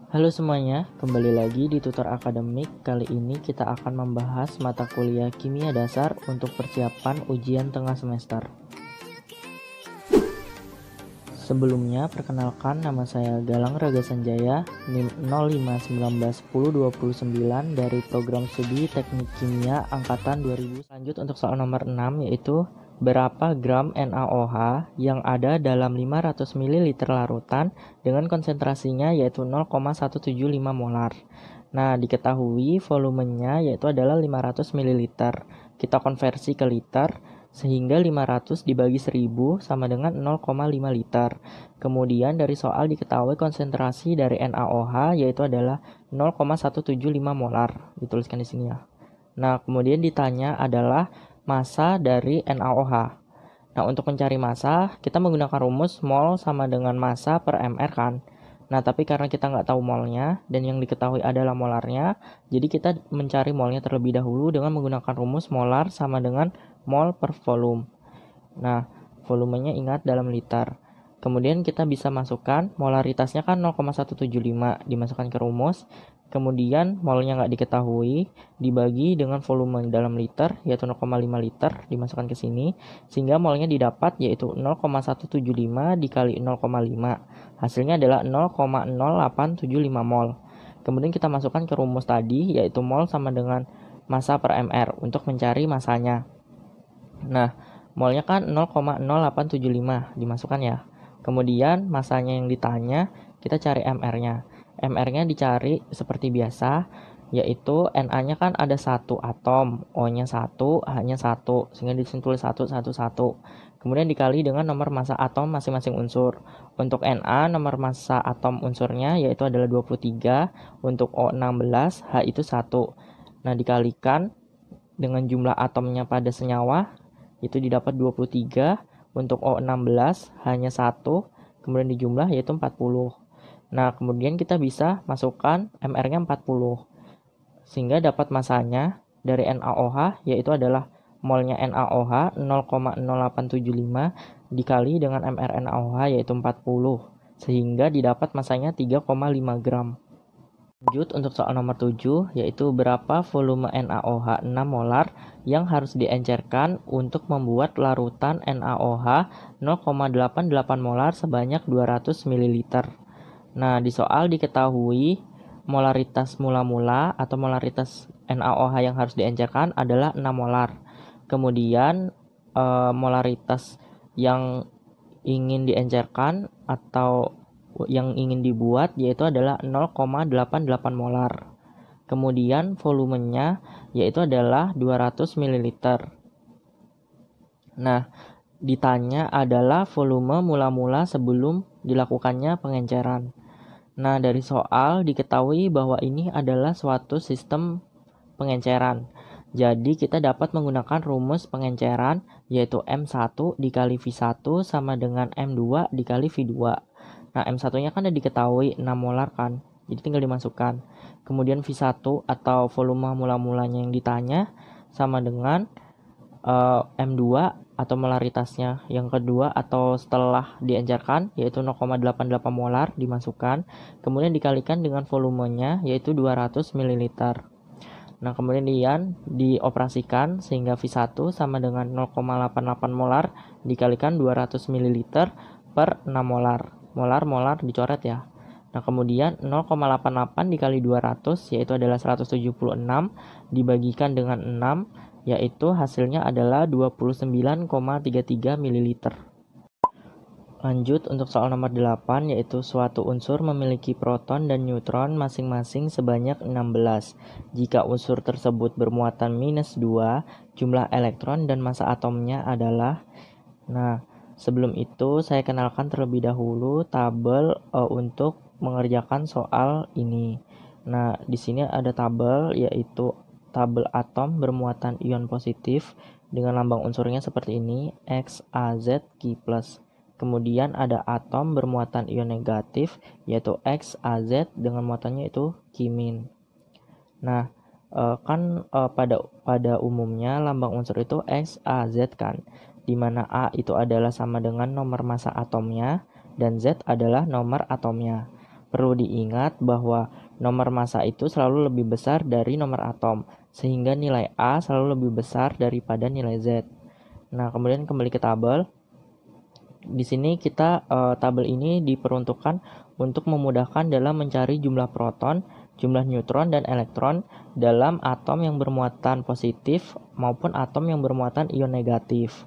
Halo semuanya, kembali lagi di Tutor Akademik. Kali ini kita akan membahas mata kuliah Kimia Dasar untuk persiapan ujian tengah semester. Sebelumnya, perkenalkan nama saya Galang Raga Sanjaya, NIM 05191029 dari Program Studi Teknik Kimia Angkatan 2000. Lanjut untuk soal nomor 6, yaitu berapa gram NaOH yang ada dalam 500 ml larutan dengan konsentrasinya yaitu 0,175 molar. Nah, diketahui volumenya yaitu adalah 500 ml. Kita konversi ke liter, sehingga 500 dibagi 1000 sama dengan 0,5 liter. Kemudian dari soal diketahui konsentrasi dari NaOH yaitu adalah 0,175 molar. Dituliskan di sini ya. Nah, kemudian ditanya adalah massa dari NaOH. Nah, untuk mencari massa, kita menggunakan rumus mol sama dengan massa per mR kan. Nah, tapi karena kita nggak tahu molnya dan yang diketahui adalah molarnya, jadi kita mencari molnya terlebih dahulu dengan menggunakan rumus molar sama dengan mol per volume. Nah, volumenya ingat dalam liter. Kemudian kita bisa masukkan molaritasnya kan 0,175 dimasukkan ke rumus. Kemudian molnya nggak diketahui dibagi dengan volume dalam liter yaitu 0,5 liter dimasukkan ke sini sehingga molnya didapat yaitu 0,175 dikali 0,5. Hasilnya adalah 0,0875 mol. Kemudian kita masukkan ke rumus tadi yaitu mol sama dengan massa per mR untuk mencari massanya. Nah, molnya kan 0,0875 dimasukkan ya. Kemudian massanya yang ditanya, kita cari mR-nya. mR-nya dicari seperti biasa, yaitu Na-nya kan ada 1 atom, O-nya 1, H-nya 1, sehingga ditulis 1, 1, 1. Kemudian dikali dengan nomor massa atom masing-masing unsur. Untuk Na, nomor massa atom unsurnya yaitu adalah 23, untuk O 16, H itu 1. Nah, dikalikan dengan jumlah atomnya pada senyawa, itu didapat 23, untuk O16 hanya 1, kemudian dijumlah yaitu 40. Nah, kemudian kita bisa masukkan mR-nya 40, sehingga dapat massanya dari NaOH yaitu adalah molnya NaOH 0,0875 dikali dengan mR NaOH yaitu 40, sehingga didapat massanya 3,5 gram. Lanjut untuk soal nomor 7, yaitu berapa volume NaOH 6 molar yang harus diencerkan untuk membuat larutan NaOH 0,88 molar sebanyak 200 ml. Nah, di soal diketahui molaritas mula-mula atau molaritas NaOH yang harus diencerkan adalah 6 molar. Kemudian molaritas yang ingin diencerkan atau yang ingin dibuat yaitu adalah 0,88 molar. Kemudian volumenya yaitu adalah 200 ml. Nah, ditanya adalah volume mula-mula sebelum dilakukannya pengenceran. Nah, dari soal diketahui bahwa ini adalah suatu sistem pengenceran. Jadi kita dapat menggunakan rumus pengenceran yaitu M1 dikali V1 sama dengan M2 dikali V2. Nah, M1-nya kan udah diketahui 6 molar kan, jadi tinggal dimasukkan. Kemudian V1 atau volume mula-mulanya yang ditanya sama dengan M2 atau molaritasnya yang kedua atau setelah diencerkan yaitu 0,88 molar dimasukkan. Kemudian dikalikan dengan volumenya yaitu 200 ml. Nah, kemudian dioperasikan sehingga V1 sama dengan 0,88 molar dikalikan 200 ml per 6 molar. Molar dicoret ya. Nah, kemudian 0,88 dikali 200 yaitu adalah 176 dibagikan dengan 6 yaitu hasilnya adalah 29,33 ml. Lanjut untuk soal nomor 8 yaitu suatu unsur memiliki proton dan neutron masing-masing sebanyak 16. Jika unsur tersebut bermuatan -2, jumlah elektron dan massa atomnya adalah. Nah, sebelum itu saya kenalkan terlebih dahulu tabel untuk mengerjakan soal ini. Nah, di sini ada tabel yaitu tabel atom bermuatan ion positif dengan lambang unsurnya seperti ini, XAZQ+. Kemudian ada atom bermuatan ion negatif yaitu XAZ dengan muatannya itu Q-. Nah, pada umumnya lambang unsur itu XAZ kan, di mana A itu adalah sama dengan nomor massa atomnya dan Z adalah nomor atomnya. perlu diingat bahwa nomor massa itu selalu lebih besar dari nomor atom, sehingga nilai A selalu lebih besar daripada nilai Z. Nah, kemudian kembali ke tabel. Di sini tabel ini diperuntukkan untuk memudahkan dalam mencari jumlah proton, jumlah neutron dan elektron dalam atom yang bermuatan positif maupun atom yang bermuatan ion negatif.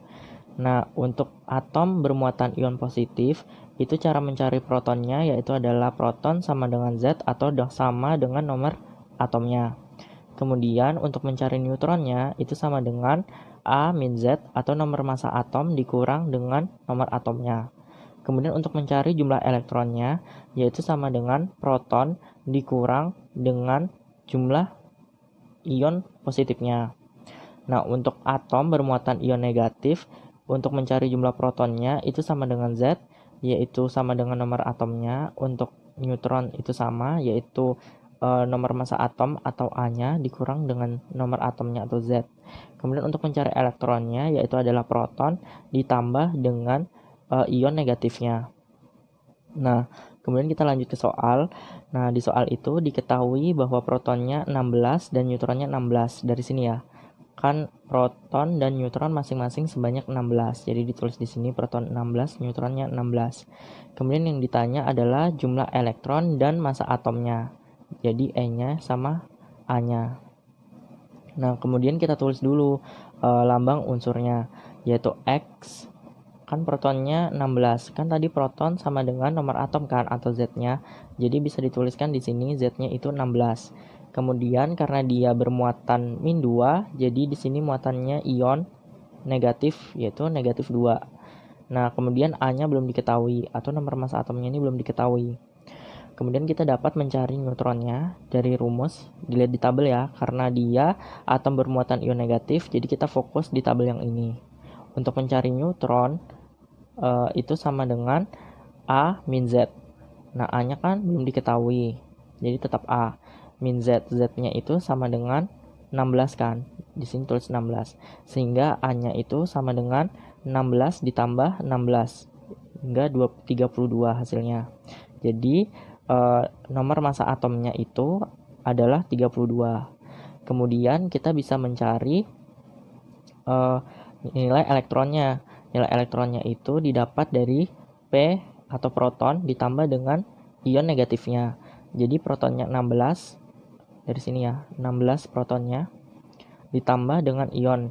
Nah, untuk atom bermuatan ion positif, itu cara mencari protonnya yaitu adalah proton sama dengan Z atau sama dengan nomor atomnya. Kemudian untuk mencari neutronnya itu sama dengan A min Z atau nomor massa atom dikurang dengan nomor atomnya. Kemudian untuk mencari jumlah elektronnya yaitu sama dengan proton dikurang dengan jumlah ion positifnya. Nah, untuk atom bermuatan ion negatif, untuk mencari jumlah protonnya itu sama dengan Z, yaitu sama dengan nomor atomnya. Untuk neutron itu sama, yaitu nomor massa atom atau A-nya dikurang dengan nomor atomnya atau Z. Kemudian untuk mencari elektronnya yaitu adalah proton ditambah dengan ion negatifnya. Nah, kemudian kita lanjut ke soal. Nah, di soal itu diketahui bahwa protonnya 16 dan neutronnya 16. Dari sini ya. Kan proton dan neutron masing-masing sebanyak 16. Jadi ditulis di sini proton 16, neutronnya 16. Kemudian yang ditanya adalah jumlah elektron dan massa atomnya. Jadi E-nya sama A-nya. Nah, kemudian kita tulis dulu lambang unsurnya, yaitu X. Kan protonnya 16. Kan tadi proton sama dengan nomor atom kan atau Z-nya. Jadi bisa dituliskan di sini Z-nya itu 16. Kemudian karena dia bermuatan min 2, jadi di sini muatannya ion negatif yaitu negatif 2. Nah, kemudian A-nya belum diketahui atau nomor massa atomnya ini belum diketahui. Kemudian kita dapat mencari neutronnya dari rumus, dilihat di tabel ya, karena dia atom bermuatan ion negatif, jadi kita fokus di tabel yang ini. Untuk mencari neutron, itu sama dengan A min Z. Nah, A-nya kan belum diketahui, jadi tetap A. Min Z, Z-nya itu sama dengan 16 kan, di sini tulis 16. Sehingga A-nya itu sama dengan 16 ditambah 16, hingga 32 hasilnya. Jadi nomor massa atomnya itu adalah 32. Kemudian kita bisa mencari nilai elektronnya. Nilai elektronnya itu didapat dari P atau proton ditambah dengan ion negatifnya. Jadi protonnya 16, dari sini ya, 16 protonnya ditambah dengan ion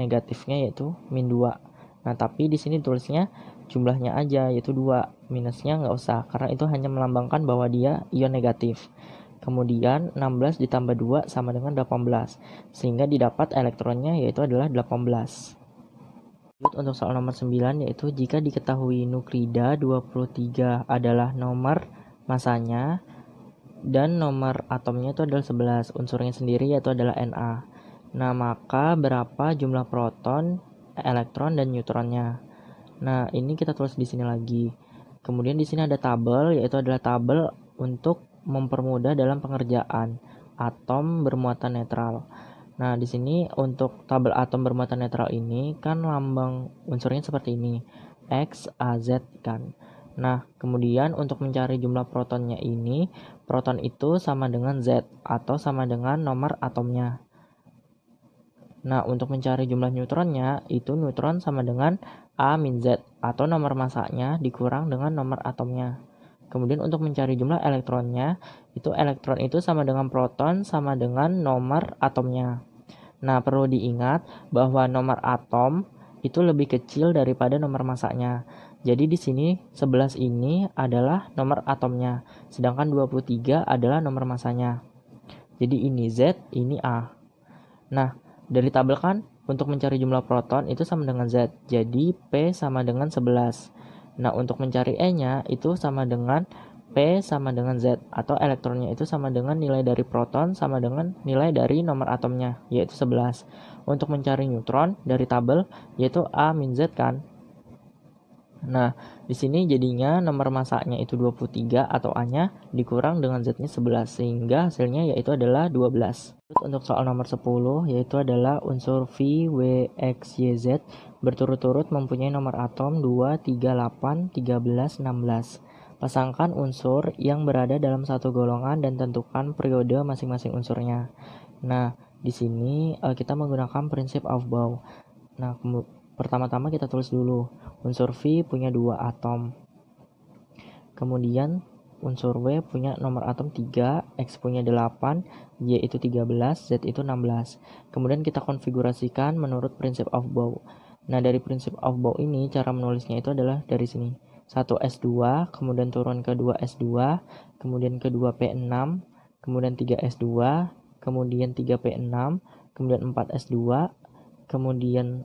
negatifnya yaitu min 2. Nah, tapi di sini tulisnya jumlahnya aja yaitu 2, minusnya nggak usah karena itu hanya melambangkan bahwa dia ion negatif. Kemudian 16 ditambah 2 sama dengan 18, sehingga didapat elektronnya yaitu adalah 18. Untuk soal nomor 9 yaitu jika diketahui nuklida 23 adalah nomor masanya dan nomor atomnya itu adalah 11, unsurnya sendiri yaitu adalah Na. Nah, maka berapa jumlah proton, elektron dan neutronnya? Nah, ini kita tulis di sini lagi. Kemudian di sini ada tabel, yaitu adalah tabel untuk mempermudah dalam pengerjaan atom bermuatan netral. Nah, di sini untuk tabel atom bermuatan netral ini kan lambang unsurnya seperti ini, X, A, Z kan. Nah, kemudian untuk mencari jumlah protonnya ini, proton itu sama dengan Z atau sama dengan nomor atomnya. Nah, untuk mencari jumlah neutronnya, itu neutron sama dengan A min Z atau nomor massanya dikurang dengan nomor atomnya. Kemudian untuk mencari jumlah elektronnya, itu elektron itu sama dengan proton sama dengan nomor atomnya. Nah, perlu diingat bahwa nomor atom itu lebih kecil daripada nomor massanya. Jadi di sini 11 ini adalah nomor atomnya, sedangkan 23 adalah nomor massanya. Jadi ini Z, ini A. Nah, dari tabel kan untuk mencari jumlah proton itu sama dengan Z. Jadi P sama dengan 11. Nah, untuk mencari E-nya itu sama dengan P sama dengan Z atau elektronnya itu sama dengan nilai dari proton sama dengan nilai dari nomor atomnya yaitu 11. Untuk mencari neutron dari tabel yaitu A min Z kan. Nah, di sini jadinya nomor massanya itu 23 atau A-nya dikurang dengan Z-nya 11 sehingga hasilnya yaitu adalah 12. Untuk soal nomor 10 yaitu adalah unsur V, W, X, Y, Z berturut-turut mempunyai nomor atom 2, 3, 8, 13, 16. Pasangkan unsur yang berada dalam satu golongan dan tentukan periode masing-masing unsurnya. Nah, di sini kita menggunakan prinsip Aufbau. Nah, pertama-tama kita tulis dulu. Unsur V punya 2 atom. Kemudian unsur W punya nomor atom 3, X punya 8, Y itu 13, Z itu 16. Kemudian kita konfigurasikan menurut prinsip Aufbau. Nah, dari prinsip Aufbau ini cara menulisnya itu adalah dari sini. 1S2, kemudian turun ke 2S2, kemudian ke 2P6, kemudian 3S2, kemudian 3P6, kemudian 4S2, kemudian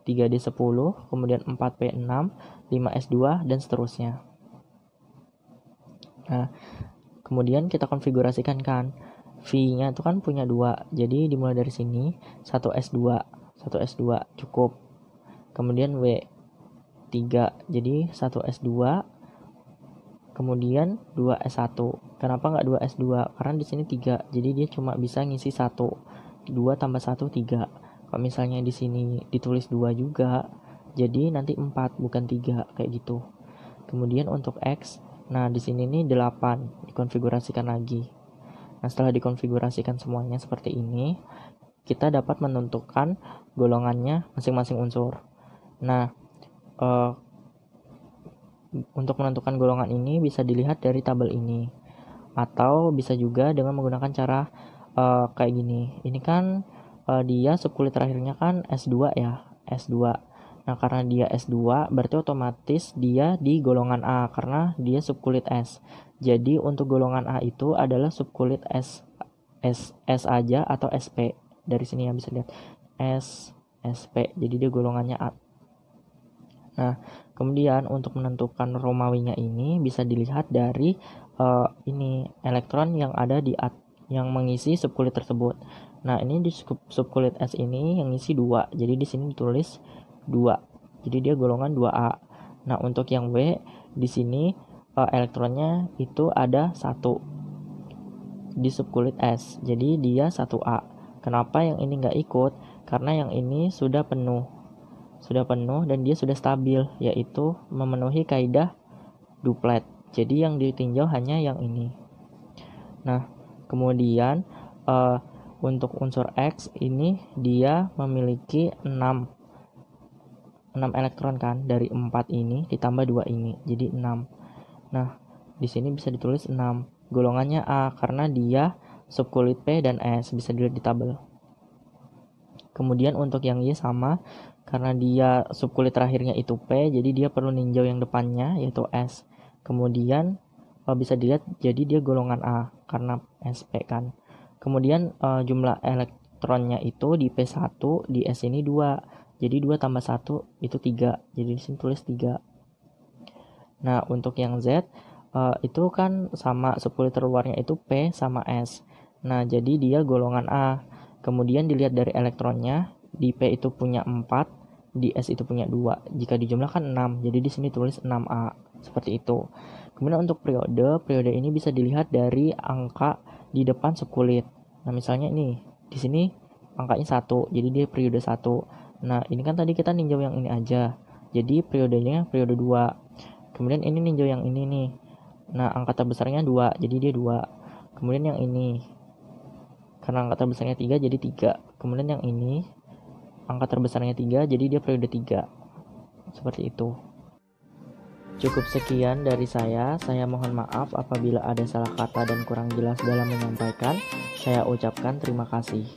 3D10, kemudian 4P6, 5S2, dan seterusnya. Nah, kemudian kita konfigurasikan kan. V-nya itu kan punya 2. Jadi dimulai dari sini 1S2 cukup. Kemudian W 3. Jadi 1S2 kemudian 2S1. Kenapa nggak 2S2? Karena di sini 3. Jadi dia cuma bisa ngisi 1. 2 tambah 1 3. Kalau misalnya di sini ditulis 2 juga, jadi nanti 4 bukan 3 kayak gitu. Kemudian untuk X, nah di sini nih 8, dikonfigurasikan lagi. Nah, setelah dikonfigurasikan semuanya seperti ini, kita dapat menentukan golongannya masing-masing unsur. Nah, untuk menentukan golongan ini bisa dilihat dari tabel ini, atau bisa juga dengan menggunakan cara kayak gini. Ini kan dia subkulit terakhirnya kan S2 ya, S2. Nah, karena dia S2 berarti otomatis dia di golongan A karena dia subkulit S. Jadi untuk golongan A itu adalah subkulit S aja atau SP. Dari sini ya bisa lihat S, SP. Jadi dia golongannya A. Nah, kemudian untuk menentukan Romawinya ini bisa dilihat dari ini elektron yang ada di yang mengisi subkulit tersebut. Nah, ini di subkulit S ini yang ngisi 2. Jadi di sini ditulis 2. Jadi dia golongan 2A. Nah, untuk yang W di sini elektronnya itu ada 1 di subkulit S. Jadi dia 1A. Kenapa yang ini nggak ikut? Karena yang ini sudah penuh dan dia sudah stabil, yaitu memenuhi kaidah duplet. Jadi yang ditinjau hanya yang ini. Nah, kemudian untuk unsur X ini dia memiliki 6 elektron kan, dari 4 ini ditambah 2 ini jadi 6. Nah, di sini bisa ditulis 6. Golongannya A karena dia subkulit P dan S, bisa dilihat di tabel. Kemudian untuk yang Y sama, karena dia subkulit terakhirnya itu P, jadi dia perlu ninjau yang depannya yaitu S. Kemudian bisa dilihat jadi dia golongan A karena SP kan. Kemudian jumlah elektronnya itu di P1 di S ini 2. Jadi 2 tambah 1 itu 3. Jadi di sini tulis 3. Nah, untuk yang Z itu kan sama subkulit terluarnya itu P sama S. Nah, jadi dia golongan A. Kemudian dilihat dari elektronnya, di P itu punya 4, di S itu punya 2. Jika dijumlahkan 6, jadi di sini tulis 6A. Seperti itu. Kemudian untuk periode ini bisa dilihat dari angka di depan subkulit. Nah, misalnya ini, di sini angkanya 1, jadi dia periode 1. Nah, ini kan tadi kita ninjau yang ini aja. Jadi periodenya periode 2. Kemudian ini ninjau yang ini nih. Nah, angka terbesarnya 2, jadi dia 2. Kemudian yang ini, karena angka terbesarnya 3, jadi 3. Kemudian yang ini, angka terbesarnya 3, jadi dia periode 3. Seperti itu. Cukup sekian dari saya. Saya mohon maaf apabila ada salah kata dan kurang jelas dalam menyampaikan. Saya ucapkan terima kasih.